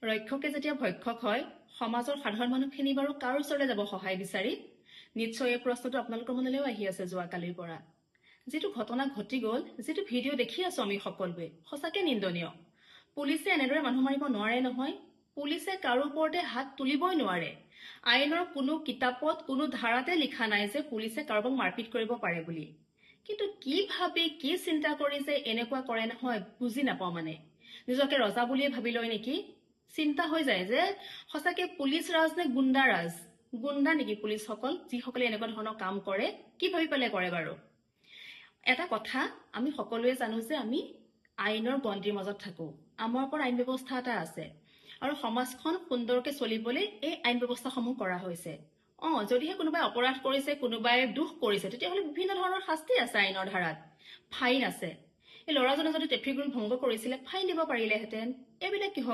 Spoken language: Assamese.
ৰক্ষকে যেতিয়া ভক্ষক হয়, সমাজৰ সাধাৰণ মানুহখিনি বাৰু কাৰ ওচৰলৈ যাব সহায় বিচাৰি? নিশ্চয় এই প্ৰশ্নটো আপোনালোকৰ মনলৈও আহি আছে যোৱাকালিৰ পৰা। যিটো ঘটনা ঘটি গ'ল, যিটো ভিডিঅ' দেখি আছো আমি সকলোৱে, সঁচাকে নিন্দনীয়। পুলিচে এনেদৰে মানুহ মাৰিব নোৱাৰে নহয়। পুলিচে কাৰো ওপৰতে হাত তুলিবই নোৱাৰে। আইনৰ কোনো কিতাপত কোনো ধাৰাতে লিখা নাই যে পুলিচে কাৰোবাক মাৰপিট কৰিব পাৰে বুলি। কিন্তু কি ভাবি কি চিন্তা কৰি যে এনেকুৱা কৰে নহয় বুজি নাপাওঁ মানে। নিজকে ৰজা বুলিয়ে ভাবি লয় নেকি? চিন্তা হৈ যায় যে সঁচাকে পুলিচ ৰাজ নে গুণ্ডা ৰাজ? গুণ্ডা নেকি পুলিচসকল, যিসকলে এনেকুৱা ধৰণৰ কাম কৰে? কি ভাবি পেলাই কৰে বাৰু? এটা কথা আমি সকলোৱে জানো যে আমি আইনৰ গণ্ডিৰ মাজত থাকো। আমাৰ ওপৰত আইন ব্যৱস্থা এটা আছে আৰু সমাজখন সুন্দৰকে চলিবলৈ এই আইন ব্যৱস্থাসমূহ কৰা হৈছে। যদিহে কোনোবাই অপৰাধ কৰিছে, কোনোবাই দোষ কৰিছে, তেতিয়াহ'লে বিভিন্ন ধৰণৰ শাস্তি আছে আইনৰ ধাৰাত, ফাইন আছে। এই ল'ৰাজনে যদি ট্ৰেফিক ৰুল ভংগ কৰিছিলে ফাইন দিব পাৰিলেহেঁতেন। এইবিলাক কিহৰ